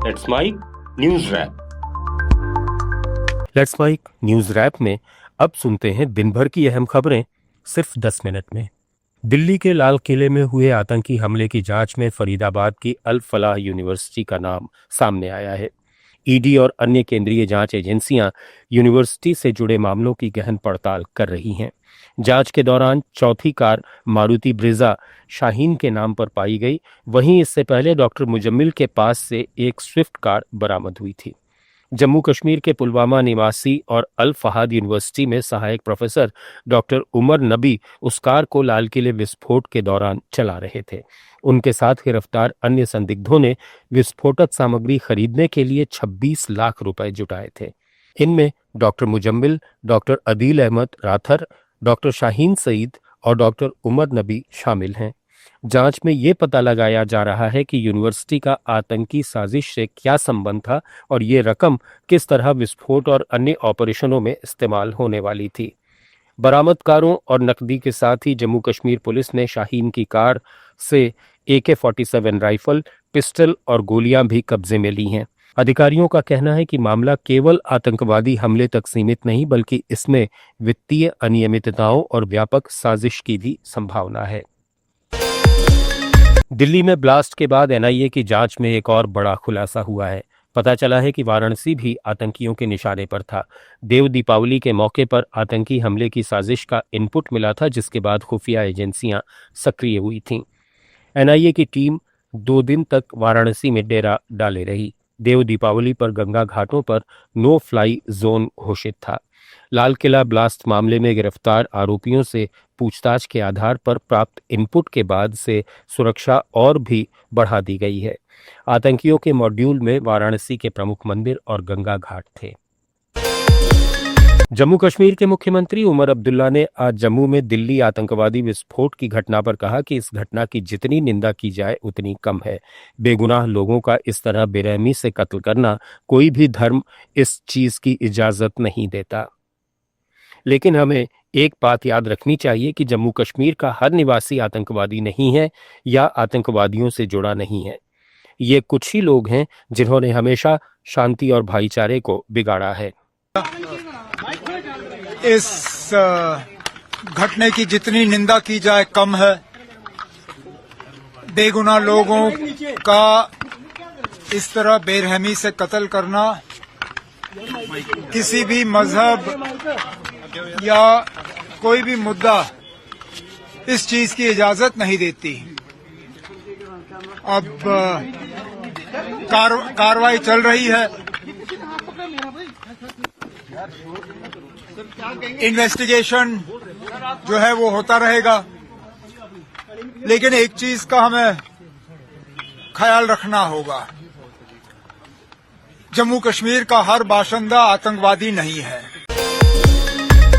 Let's mic news wrap. Let's mic news wrap में अब सुनते हैं दिन भर की अहम खबरें सिर्फ 10 मिनट में। दिल्ली के लाल किले में हुए आतंकी हमले की जांच में फरीदाबाद की अल फलाह यूनिवर्सिटी का नाम सामने आया है। ईडी और अन्य केंद्रीय जांच एजेंसियां यूनिवर्सिटी से जुड़े मामलों की गहन पड़ताल कर रही हैं। जांच के दौरान चौथी कार मारुति ब्रेजा शाहीन के नाम पर पाई गई। वहीं इससे पहले डॉक्टर मुजम्मिल के पास से एक स्विफ्ट कार बरामद हुई थी। जम्मू कश्मीर के पुलवामा निवासी और अल फहाद यूनिवर्सिटी में सहायक प्रोफेसर डॉक्टर उमर नबी उस कार को लाल किले विस्फोट के दौरान चला रहे थे। उनके साथ गिरफ्तार अन्य संदिग्धों ने विस्फोटक सामग्री खरीदने के लिए 26 लाख रुपए जुटाए थे। इनमें doctor Muzammil, doctor Adeel Ahmad Rather, doctor Shaheen Saeed और डॉक्टर उमर नबी शामिल हैं। जांच में ये पता लगाया जा रहा है कि यूनिवर्सिटी का आतंकी साजिश से क्या संबंध था और ये रकम किस तरह विस्फोट और अन्य ऑपरेशनों में इस्तेमाल होने वाली थी। बरामद कारों और नकदी के साथ ही जम्मू कश्मीर पुलिस ने शाहीन की कार से AK-47 राइफल, पिस्टल और गोलियां भी कब्जे में ली हैं। अधिकारियों का कहना है कि मामला केवल आतंकवादी हमले तक सीमित नहीं बल्कि इसमें वित्तीय अनियमितताओं और व्यापक साजिश की भी संभावना है। दिल्ली में ब्लास्ट के बाद एनआईए की जांच में एक और बड़ा खुलासा हुआ है। पता चला है कि वाराणसी भी आतंकियों के निशाने पर था। देव दीपावली के मौके पर आतंकी हमले की साजिश का इनपुट मिला था, जिसके बाद खुफिया एजेंसियां सक्रिय हुई थीं। एनआईए की टीम 2 दिन तक वाराणसी में डेरा डाले रही। देव दीपावली पर गंगा घाटों पर नो फ्लाई जोन घोषित था। लाल किला ब्लास्ट मामले में गिरफ्तार आरोपियों से पूछताछ के आधार पर प्राप्त इनपुट के बाद से सुरक्षा और भी बढ़ा दी गई है। आतंकियों के मॉड्यूल में वाराणसी के प्रमुख मंदिर और गंगा घाट थे। जम्मू कश्मीर के मुख्यमंत्री उमर अब्दुल्ला ने आज जम्मू में दिल्ली आतंकवादी विस्फोट की घटना पर कहा कि इस घटना की जितनी निंदा की जाए उतनी कम है। बेगुनाह लोगों का इस तरह बेरहमी से कत्ल करना कोई भी धर्म इस चीज की इजाजत नहीं देता। लेकिन हमें एक बात याद रखनी चाहिए कि जम्मू कश्मीर का हर निवासी आतंकवादी नहीं है या आतंकवादियों से जुड़ा नहीं है। ये कुछ ही लोग हैं जिन्होंने हमेशा शांति और भाईचारे को बिगाड़ा है। इस घटने की जितनी निंदा की जाए कम है। बेगुनाह लोगों का इस तरह बेरहमी से कत्ल करना किसी भी मजहब या कोई भी मुद्दा इस चीज की इजाजत नहीं देती। अब कार्रवाई चल रही है। इन्वेस्टिगेशन जो है वो होता रहेगा, लेकिन एक चीज का हमें ख्याल रखना होगा, जम्मू कश्मीर का हर बाशिंदा आतंकवादी नहीं है।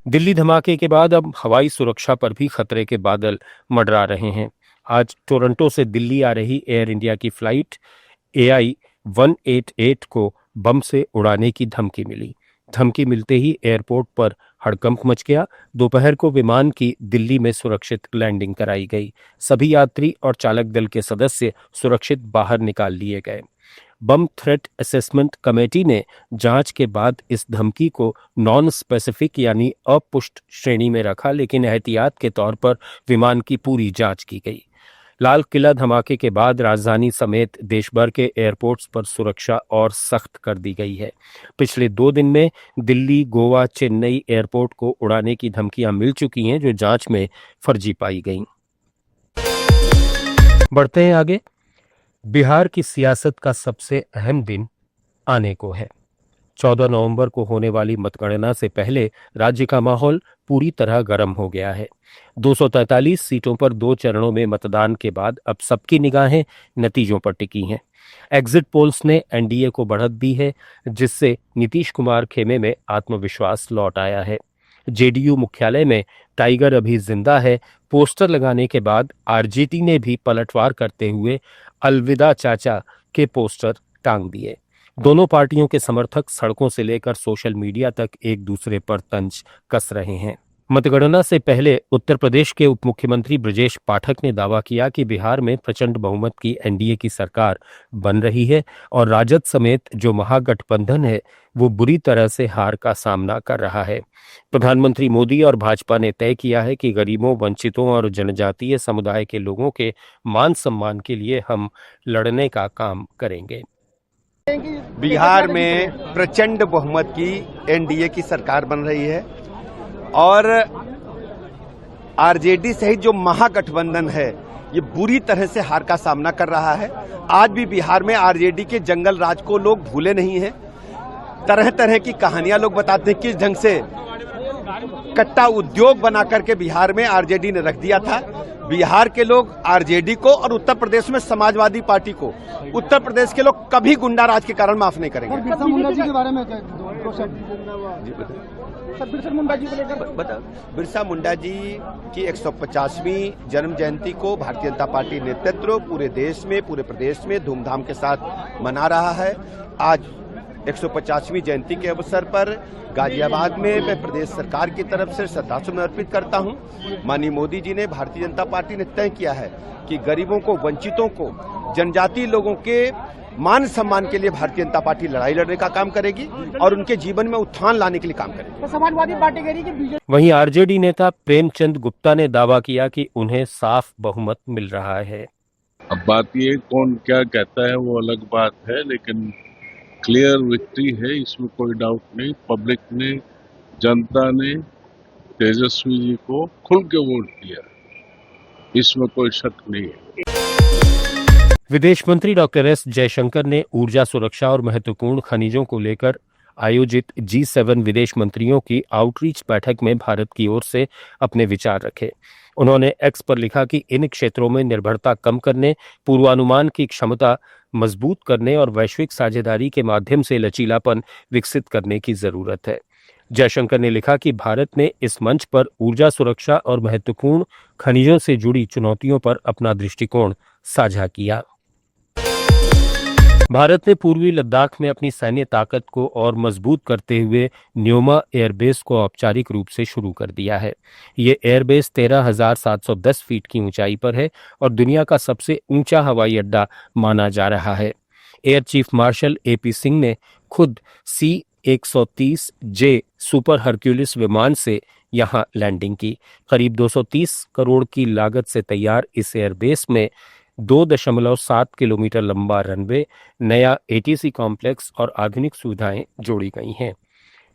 दिल्ली धमाके के बाद अब हवाई सुरक्षा पर भी खतरे के बादल मंडरा रहे हैं। आज टोरंटो से दिल्ली आ रही एयर इंडिया की फ्लाइट AI-188 को बम से उड़ाने की धमकी मिली। धमकी मिलते ही एयरपोर्ट पर हड़कंप मच गया। दोपहर को विमान की दिल्ली में सुरक्षित लैंडिंग कराई गई। सभी यात्री और चालक दल के सदस्य सुरक्षित बाहर निकाल लिए गए। बम थ्रेट असेसमेंट कमेटी ने जांच के बाद इस धमकी को नॉन स्पेसिफिक यानी अपुष्ट श्रेणी में रखा, लेकिन एहतियात के तौर पर विमान की पूरी जांच की गई। लाल किला धमाके के बाद राजधानी समेत देश भर के एयरपोर्ट्स पर सुरक्षा और सख्त कर दी गई है। पिछले 2 दिन में दिल्ली, गोवा, चेन्नई एयरपोर्ट को उड़ाने की धमकियां मिल चुकी हैं, जो जांच में फर्जी पाई गईं। बढ़ते हैं आगे। बिहार की सियासत का सबसे अहम दिन आने को है। 14 नवंबर को होने वाली मतगणना से पहले राज्य का माहौल पूरी तरह गर्म हो गया है। 243 सीटों पर 2 चरणों में मतदान के बाद अब सबकी निगाहें नतीजों पर टिकी हैं। एग्जिट पोल्स ने एनडीए को बढ़त दी है, जिससे नीतीश कुमार खेमे में आत्मविश्वास लौट आया है। जेडीयू मुख्यालय में टाइगर अभी जिंदा है पोस्टर लगाने के बाद आरजेडी ने भी पलटवार करते हुए अलविदा चाचा के पोस्टर टांग दिए। दोनों पार्टियों के समर्थक सड़कों से लेकर सोशल मीडिया तक एक दूसरे पर तंज कस रहे हैं। मतगणना से पहले उत्तर प्रदेश के उप मुख्यमंत्री ब्रजेश पाठक ने दावा किया कि बिहार में प्रचंड बहुमत की एनडीए की सरकार बन रही है और राजद समेत जो महागठबंधन है वो बुरी तरह से हार का सामना कर रहा है। प्रधानमंत्री मोदी और भाजपा ने तय किया है कि गरीबों, वंचितों और जनजातीय समुदाय के लोगों के मान सम्मान के लिए हम लड़ने का काम करेंगे। बिहार में प्रचंड बहुमत की एनडीए की सरकार बन रही है और आरजेडी सहित जो महागठबंधन है ये बुरी तरह से हार का सामना कर रहा है। आज भी बिहार में आरजेडी के जंगल राज को लोग भूले नहीं हैं। तरह तरह की कहानियां लोग बताते हैं किस ढंग से कट्टा उद्योग बना करके बिहार में आरजेडी ने रख दिया था। बिहार के लोग आरजेडी को और उत्तर प्रदेश में समाजवादी पार्टी को, उत्तर प्रदेश के लोग कभी गुंडा राज के कारण माफ नहीं करेंगे। बिरसा मुंडा जी के बारे में बिरसा मुंडा जी की 150वीं जन्म जयंती को भारतीय जनता पार्टी नेतृत्व पूरे देश में, पूरे प्रदेश में धूमधाम के साथ मना रहा है। आज 150वीं जयंती के अवसर पर गाजियाबाद में मैं प्रदेश सरकार की तरफ से श्रद्धासुमन अर्पित करता हूं। माननीय मोदी जी ने, भारतीय जनता पार्टी ने तय किया है कि गरीबों को, वंचितों को, जनजातीय लोगों के मान सम्मान के लिए भारतीय जनता पार्टी लड़ाई लड़ने का काम करेगी और उनके जीवन में उत्थान लाने के लिए काम करेगी। समाजवादी पार्टी कह रही है कि वहीं आरजेडी नेता प्रेमचंद गुप्ता ने दावा किया कि उन्हें साफ बहुमत मिल रहा है। अब बात ये कौन क्या कहता है वो अलग बात है, लेकिन क्लियर विक्ट्री है, इसमें कोई डाउट नहीं। पब्लिक ने, जनता ने तेजस्वी जी को खुल के वोट दिया, इसमें कोई शक नहीं है। विदेश मंत्री डॉक्टर एस जयशंकर ने ऊर्जा सुरक्षा और महत्वपूर्ण खनिजों को लेकर आयोजित G7 विदेश मंत्रियों की आउटरीच बैठक में भारत की ओर से अपने विचार रखे। उन्होंने एक्स पर लिखा कि इन क्षेत्रों में निर्भरता कम करने, पूर्वानुमान की क्षमता मजबूत करने और वैश्विक साझेदारी के माध्यम से लचीलापन विकसित करने की जरूरत है। जयशंकर ने लिखा कि भारत ने इस मंच पर ऊर्जा सुरक्षा और महत्वपूर्ण खनिजों से जुड़ी चुनौतियों पर अपना दृष्टिकोण साझा किया। भारत ने पूर्वी लद्दाख में अपनी सैन्य ताकत को और मजबूत करते हुए न्योमा एयरबेस को औपचारिक रूप से शुरू कर दिया है। ये एयरबेस 13,710 फीट की ऊंचाई पर है और दुनिया का सबसे ऊंचा हवाई अड्डा माना जा रहा है। Air chief marshal AP Singh ने खुद C-130J सुपर हरक्यूलिस विमान से यहां लैंडिंग की। करीब 230 करोड़ की लागत से तैयार इस एयरबेस में 2.7 किलोमीटर लंबा रनवे, नया ATC कॉम्प्लेक्स और आधुनिक सुविधाएं जोड़ी गई हैं।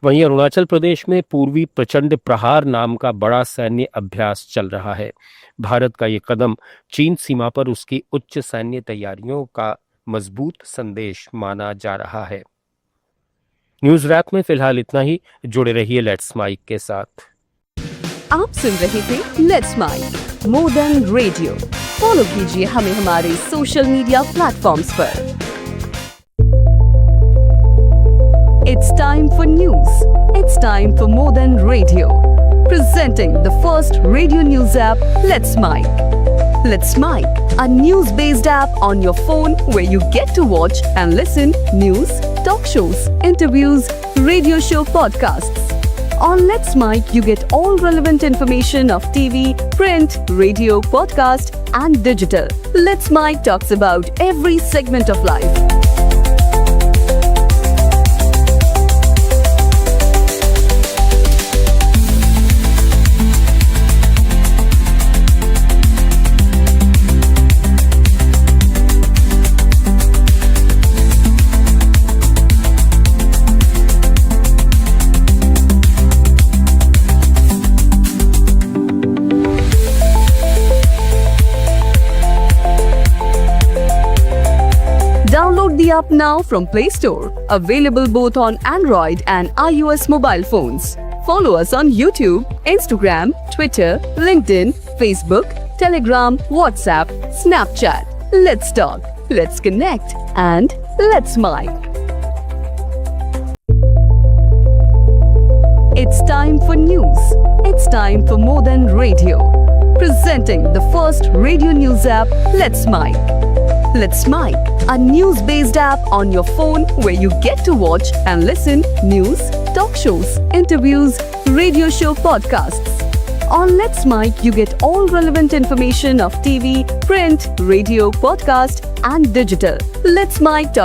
वहीं अरुणाचल प्रदेश में पूर्वी प्रचंड प्रहार नाम का बड़ा सैन्य अभ्यास चल रहा है। भारत का ये कदम चीन सीमा पर उसकी उच्च सैन्य तैयारियों का मजबूत संदेश माना जा रहा है। न्यूज रैप में फिलहाल इतना ही। जुड़े रहिए लेट्स माइक के साथ। आप सुन रहे थे let's mic more than radio. Follow कीजिए हमें हमारे सोशल मीडिया प्लेटफॉर्म्स पर। It's time for news. It's time for more than radio. Presenting the first radio news app, Let's Mic. Let's Mic, a news-based app on your phone where you get to watch and listen news, talk shows, interviews, radio show podcasts. On Let's Mic, you get all relevant information of TV, print, radio, podcast, and digital. Let's Mic talks about every segment of life. Download the app now from Play Store. Available both on Android and iOS mobile phones. Follow us on YouTube, Instagram, Twitter, LinkedIn, Facebook, Telegram, WhatsApp, Snapchat. Let's talk, let's connect, and let's mic. It's time for news. It's time for more than radio. Presenting the first radio news app, Let's Mic. Let's Mic, a news-based app on your phone where you get to watch and listen news, talk shows, interviews, radio show podcasts. On Let's Mic, you get all relevant information of TV, print, radio, podcast, and digital. Let's Mic.